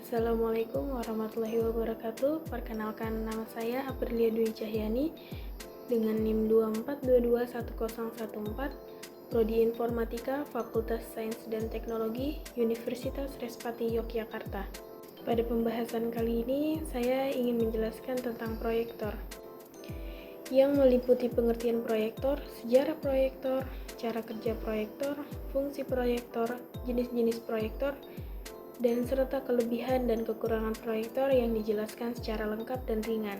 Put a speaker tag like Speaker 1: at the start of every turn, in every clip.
Speaker 1: Assalamualaikum warahmatullahi wabarakatuh. Perkenalkan, nama saya Aprilia Dwi Cahyani dengan NIM 24221014, Prodi Informatika, Fakultas Sains dan Teknologi, Universitas Respati Yogyakarta. Pada pembahasan kali ini, saya ingin menjelaskan tentang proyektor, yang meliputi pengertian proyektor, sejarah proyektor, cara kerja proyektor, fungsi proyektor, jenis-jenis proyektor, dan serta kelebihan dan kekurangan proyektor yang dijelaskan secara lengkap dan ringan.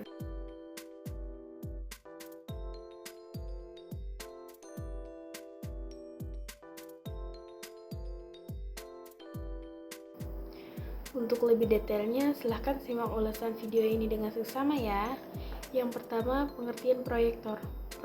Speaker 1: Untuk lebih detailnya, silahkan simak ulasan video ini dengan seksama ya. Yang pertama, pengertian proyektor.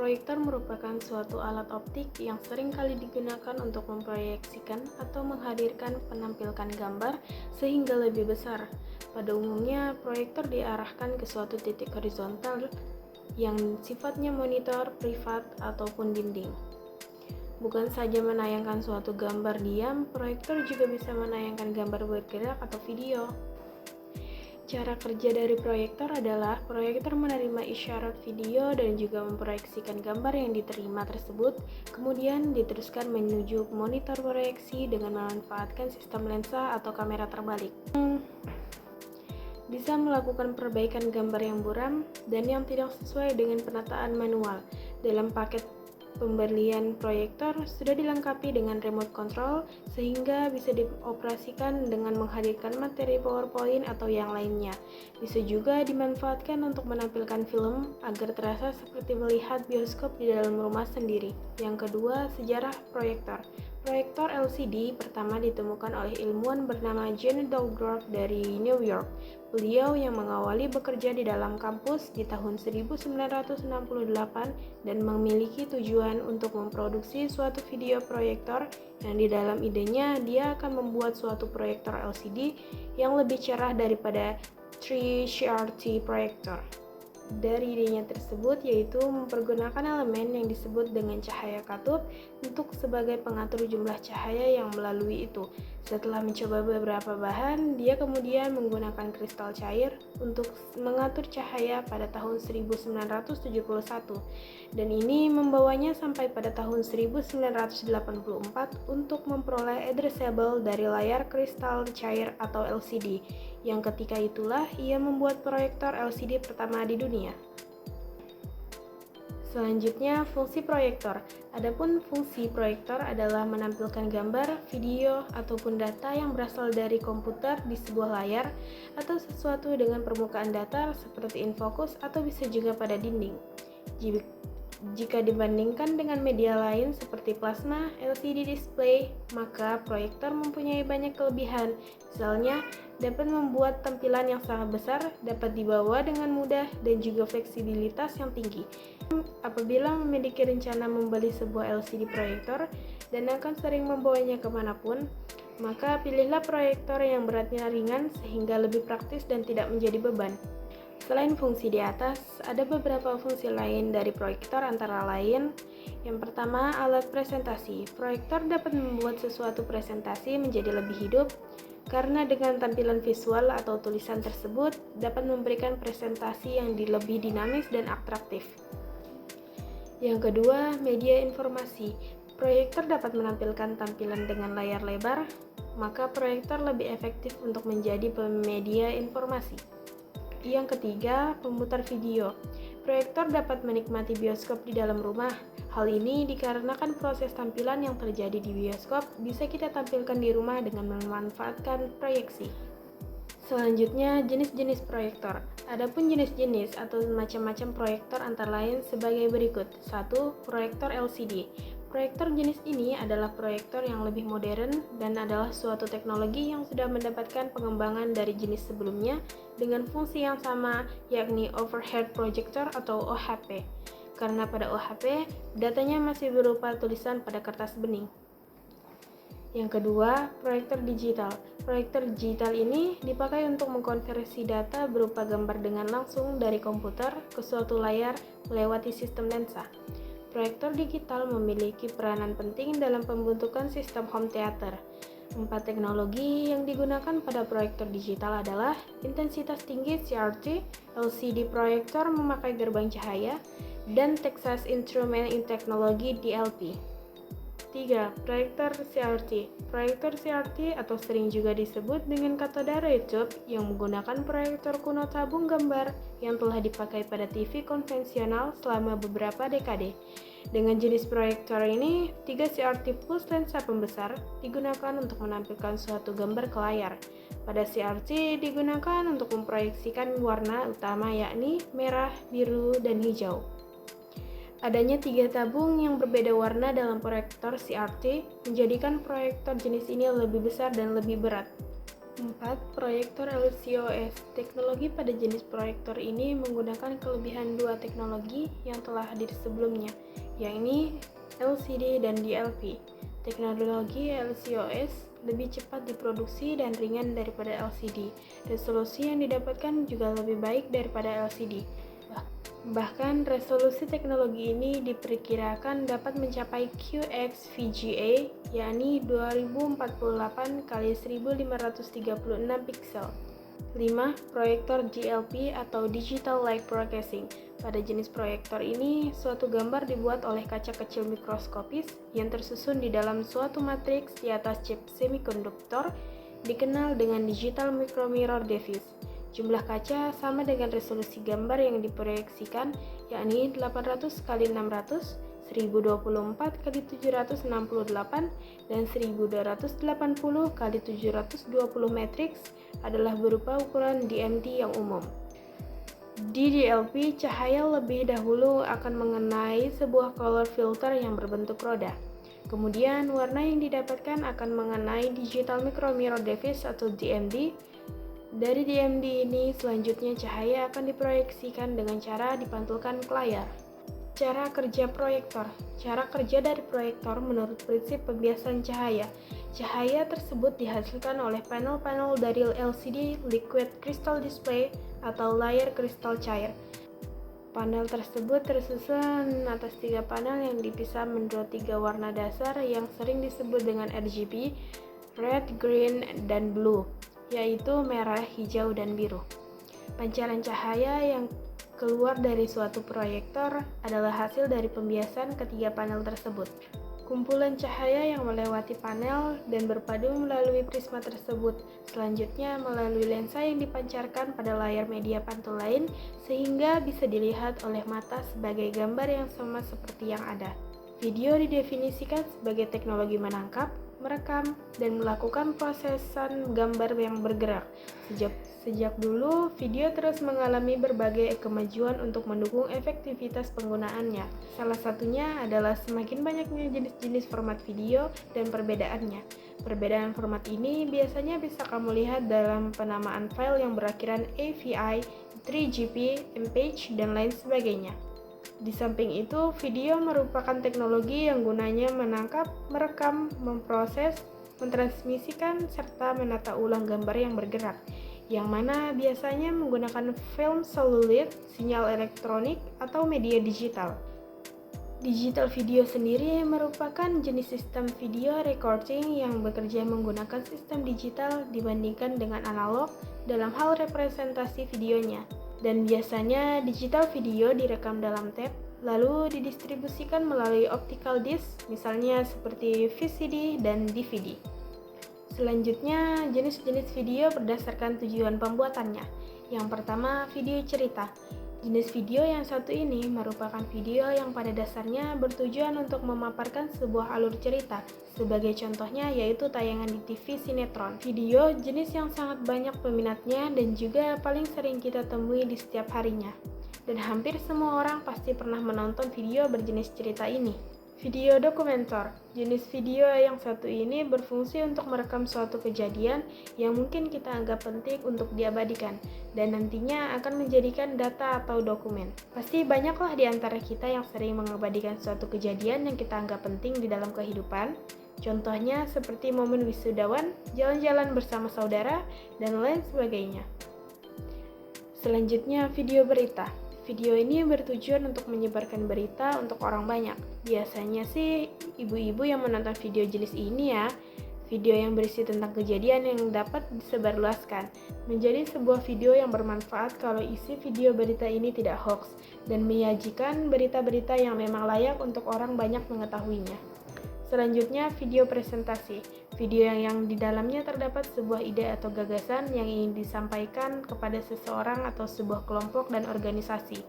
Speaker 1: Proyektor merupakan suatu alat optik yang sering kali digunakan untuk memproyeksikan atau menghadirkan penampilkan gambar sehingga lebih besar. Pada umumnya, proyektor diarahkan ke suatu titik horizontal yang sifatnya monitor, privat, ataupun dinding. Bukan saja menayangkan suatu gambar diam, proyektor juga bisa menayangkan gambar bergerak atau video. Cara kerja dari proyektor adalah proyektor menerima isyarat video dan juga memproyeksikan gambar yang diterima tersebut, kemudian diteruskan menuju monitor proyeksi dengan memanfaatkan sistem lensa atau kamera terbalik. Bisa melakukan perbaikan gambar yang buram dan yang tidak sesuai dengan penataan manual. Dalam paket pembelian proyektor sudah dilengkapi dengan remote control sehingga bisa dioperasikan dengan menghadirkan materi PowerPoint atau yang lainnya. Bisa juga dimanfaatkan untuk menampilkan film agar terasa seperti melihat bioskop di dalam rumah sendiri. Yang kedua, sejarah proyektor. Proyektor LCD pertama ditemukan oleh ilmuwan bernama John Douglas dari New York. Beliau yang mengawali bekerja di dalam kampus di tahun 1968 dan memiliki tujuan untuk memproduksi suatu video proyektor yang di dalam idenya dia akan membuat suatu proyektor LCD yang lebih cerah daripada 3CRT proyektor. Dari idenya tersebut yaitu mempergunakan elemen yang disebut dengan cahaya katup untuk sebagai pengatur jumlah cahaya yang melalui itu. Setelah mencoba beberapa bahan, dia kemudian menggunakan kristal cair untuk mengatur cahaya pada tahun 1971 dan ini membawanya sampai pada tahun 1984 untuk memperoleh addressable dari layar kristal cair atau LCD, yang ketika itulah ia membuat proyektor LCD pertama di dunia. Selanjutnya, fungsi proyektor. Adapun fungsi proyektor adalah menampilkan gambar, video, ataupun data yang berasal dari komputer di sebuah layar atau sesuatu dengan permukaan datar seperti infokus atau bisa juga pada dinding. Jika dibandingkan dengan media lain seperti plasma, LCD display, maka proyektor mempunyai banyak kelebihan. Misalnya, dapat membuat tampilan yang sangat besar, dapat dibawa dengan mudah, dan juga fleksibilitas yang tinggi. Apabila memiliki rencana membeli sebuah LCD proyektor dan akan sering membawanya kemanapun, maka pilihlah proyektor yang beratnya ringan sehingga lebih praktis dan tidak menjadi beban. Selain fungsi di atas, ada beberapa fungsi lain dari proyektor antara lain. Yang pertama, alat presentasi. Proyektor dapat membuat sesuatu presentasi menjadi lebih hidup karena dengan tampilan visual atau tulisan tersebut dapat memberikan presentasi yang lebih dinamis dan atraktif. Yang kedua, media informasi. Proyektor dapat menampilkan tampilan dengan layar lebar, maka proyektor lebih efektif untuk menjadi media informasi. Yang ketiga, pemutar video. Proyektor dapat menikmati bioskop di dalam rumah. Hal ini dikarenakan proses tampilan yang terjadi di bioskop bisa kita tampilkan di rumah dengan memanfaatkan proyeksi. Selanjutnya, jenis-jenis proyektor. Adapun jenis-jenis atau macam-macam proyektor antara lain sebagai berikut. 1. Proyektor LCD. Proyektor jenis ini adalah proyektor yang lebih modern dan adalah suatu teknologi yang sudah mendapatkan pengembangan dari jenis sebelumnya dengan fungsi yang sama, yakni overhead projector atau OHP. Karena pada OHP, datanya masih berupa tulisan pada kertas bening. Yang kedua, proyektor digital. Proyektor digital ini dipakai untuk mengkonversi data berupa gambar dengan langsung dari komputer ke suatu layar melewati sistem lensa. Proyektor digital memiliki peranan penting dalam pembentukan sistem home theater. 4 teknologi yang digunakan pada proyektor digital adalah intensitas tinggi CRT, LCD proyektor memakai gerbang cahaya, dan Texas Instruments Technology DLP. 3. Proyektor CRT. Proyektor CRT atau sering juga disebut dengan katoda ray tube yang menggunakan proyektor kuno tabung gambar yang telah dipakai pada TV konvensional selama beberapa dekade. Dengan jenis proyektor ini, 3 CRT plus lensa pembesar digunakan untuk menampilkan suatu gambar ke layar. Pada CRT digunakan untuk memproyeksikan warna utama yakni merah, biru, dan hijau. Adanya 3 tabung yang berbeda warna dalam proyektor CRT menjadikan proyektor jenis ini lebih besar dan lebih berat. 4. Proyektor LCOS. Teknologi pada jenis proyektor ini menggunakan kelebihan 2 teknologi yang telah hadir sebelumnya, yakni LCD dan DLP. Teknologi LCOS lebih cepat diproduksi dan ringan daripada LCD. Resolusi yang didapatkan juga lebih baik daripada LCD. Bahkan resolusi teknologi ini diperkirakan dapat mencapai QXVGA, yakni 2048 x 1536 piksel. 5. Proyektor DLP atau Digital Light Processing. Pada jenis proyektor ini, suatu gambar dibuat oleh kaca kecil mikroskopis yang tersusun di dalam suatu matriks di atas chip semikonduktor dikenal dengan Digital Micromirror Device. Jumlah kaca sama dengan resolusi gambar yang diproyeksikan, yakni 800 x 600, 1024 x 768, dan 1280 x 720 matriks adalah berupa ukuran DMT yang umum. Di DLP, cahaya lebih dahulu akan mengenai sebuah color filter yang berbentuk roda. Kemudian, warna yang didapatkan akan mengenai Digital Micromirror Device atau DMD. Dari DMD ini, selanjutnya cahaya akan diproyeksikan dengan cara dipantulkan ke layar. Cara kerja proyektor. Cara kerja dari proyektor menurut prinsip pembiasan cahaya. Cahaya tersebut dihasilkan oleh panel-panel dari LCD Liquid Crystal Display atau layar kristal cair. Panel tersebut tersusun atas 3 panel yang dipisah menurut 3 warna dasar yang sering disebut dengan RGB, red, green, dan blue, yaitu merah, hijau, dan biru. Pancaran cahaya yang keluar dari suatu proyektor adalah hasil dari pembiasan ketiga panel tersebut. Kumpulan cahaya yang melewati panel dan berpadu melalui prisma tersebut, selanjutnya melalui lensa yang dipancarkan pada layar media pantul lain sehingga bisa dilihat oleh mata sebagai gambar yang sama seperti yang ada. Video didefinisikan sebagai teknologi menangkap, merekam, dan melakukan prosesan gambar yang bergerak. Sejak dulu, video terus mengalami berbagai kemajuan untuk mendukung efektivitas penggunaannya. Salah satunya adalah semakin banyaknya jenis-jenis format video dan perbedaannya. Perbedaan format ini biasanya bisa kamu lihat dalam penamaan file yang berakhiran AVI, 3GP, MPEG, dan lain sebagainya. Di samping itu, video merupakan teknologi yang gunanya menangkap, merekam, memproses, mentransmisikan, serta menata ulang gambar yang bergerak, yang mana biasanya menggunakan film seluloid, sinyal elektronik, atau media digital. Digital video sendiri merupakan jenis sistem video recording yang bekerja menggunakan sistem digital dibandingkan dengan analog dalam hal representasi videonya. Dan biasanya digital video direkam dalam tape, lalu didistribusikan melalui optical disc, misalnya seperti VCD dan DVD. Selanjutnya, jenis-jenis video berdasarkan tujuan pembuatannya. Yang pertama, video cerita. Jenis video yang satu ini merupakan video yang pada dasarnya bertujuan untuk memaparkan sebuah alur cerita. Sebagai contohnya yaitu tayangan di TV sinetron. Video jenis yang sangat banyak peminatnya dan juga paling sering kita temui di setiap harinya. Dan hampir semua orang pasti pernah menonton video berjenis cerita ini. Video dokumenter. Jenis video yang satu ini berfungsi untuk merekam suatu kejadian yang mungkin kita anggap penting untuk diabadikan dan nantinya akan menjadikan data atau dokumen. Pasti banyaklah di antara kita yang sering mengabadikan suatu kejadian yang kita anggap penting di dalam kehidupan. Contohnya seperti momen wisudawan, jalan-jalan bersama saudara, dan lain sebagainya. Selanjutnya, video berita. Video ini bertujuan untuk menyebarkan berita untuk orang banyak. Biasanya sih ibu-ibu yang menonton video jenis ini ya. Video yang berisi tentang kejadian yang dapat disebarluaskan. Menjadi sebuah video yang bermanfaat kalau isi video berita ini tidak hoax dan menyajikan berita-berita yang memang layak untuk orang banyak mengetahuinya. Selanjutnya, video presentasi. Video yang di dalamnya terdapat sebuah ide atau gagasan yang ingin disampaikan kepada seseorang atau sebuah kelompok dan organisasi.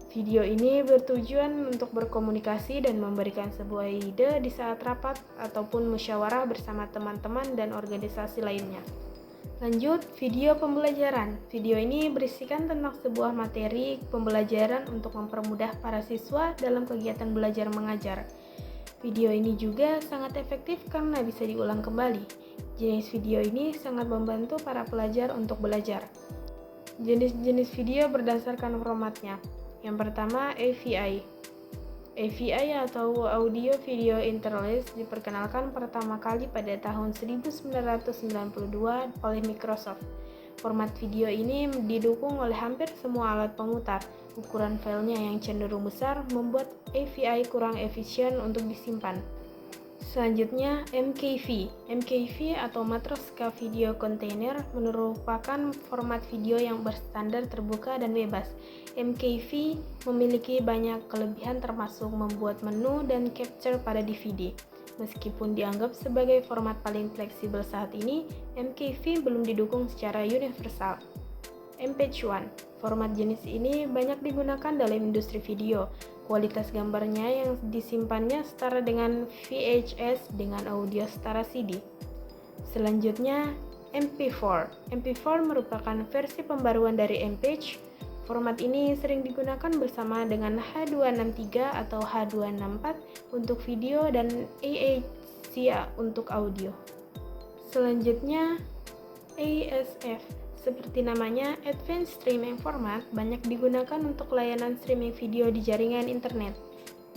Speaker 1: Video ini bertujuan untuk berkomunikasi dan memberikan sebuah ide di saat rapat ataupun musyawarah bersama teman-teman dan organisasi lainnya. Lanjut, video pembelajaran. Video ini berisikan tentang sebuah materi pembelajaran untuk mempermudah para siswa dalam kegiatan belajar mengajar. Video ini juga sangat efektif karena bisa diulang kembali. Jenis video ini sangat membantu para pelajar untuk belajar. Jenis-jenis video berdasarkan formatnya. Yang pertama, AVI. AVI atau Audio Video Interlace diperkenalkan pertama kali pada tahun 1992 oleh Microsoft. Format video ini didukung oleh hampir semua alat pemutar. Ukuran filenya yang cenderung besar membuat AVI kurang efisien untuk disimpan. Selanjutnya, MKV. MKV atau Matroska Video Container merupakan format video yang berstandar terbuka dan bebas. MKV memiliki banyak kelebihan termasuk membuat menu dan capture pada DVD. Meskipun dianggap sebagai format paling fleksibel saat ini, MKV belum didukung secara universal. MPEG-1. Format jenis ini banyak digunakan dalam industri video. Kualitas gambarnya yang disimpannya setara dengan VHS dengan audio setara CD. Selanjutnya, MP4. MP4 merupakan versi pembaruan dari MPEG. Format ini sering digunakan bersama dengan H263 atau H264 untuk video dan AAC untuk audio. Selanjutnya, ASF. Seperti namanya, Advanced Streaming Format banyak digunakan untuk layanan streaming video di jaringan internet.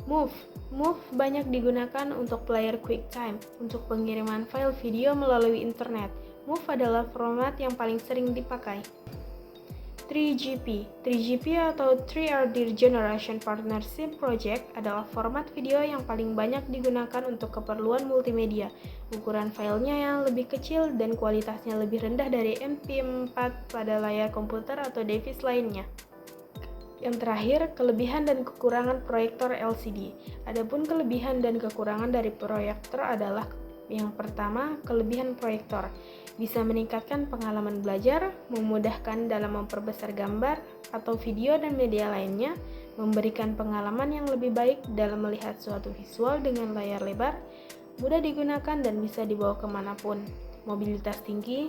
Speaker 1: Move banyak digunakan untuk player QuickTime untuk pengiriman file video melalui internet. Move adalah format yang paling sering dipakai. 3GP atau 3rd Generation Partnership Project adalah format video yang paling banyak digunakan untuk keperluan multimedia. Ukuran filenya yang lebih kecil dan kualitasnya lebih rendah dari MP4 pada layar komputer atau device lainnya. Yang terakhir, kelebihan dan kekurangan proyektor LCD. Adapun kelebihan dan kekurangan dari proyektor adalah yang pertama, kelebihan proyektor. Bisa meningkatkan pengalaman belajar, memudahkan dalam memperbesar gambar atau video dan media lainnya, memberikan pengalaman yang lebih baik dalam melihat suatu visual dengan layar lebar, mudah digunakan dan bisa dibawa kemanapun, mobilitas tinggi,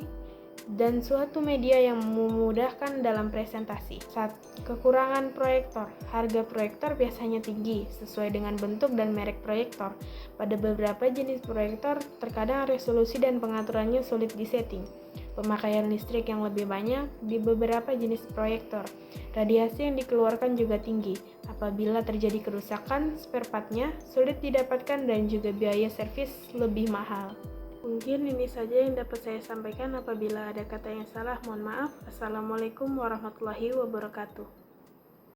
Speaker 1: dan suatu media yang memudahkan dalam presentasi. 1. Kekurangan proyektor. Harga proyektor biasanya tinggi, sesuai dengan bentuk dan merek proyektor. Pada beberapa jenis proyektor, terkadang resolusi dan pengaturannya sulit disetting. Pemakaian listrik yang lebih banyak di beberapa jenis proyektor. Radiasi yang dikeluarkan juga tinggi. Apabila terjadi kerusakan, spare part-nya sulit didapatkan dan juga biaya servis lebih mahal. Mungkin ini saja yang dapat saya sampaikan. Apabila ada kata yang salah, mohon maaf. Assalamualaikum warahmatullahi wabarakatuh.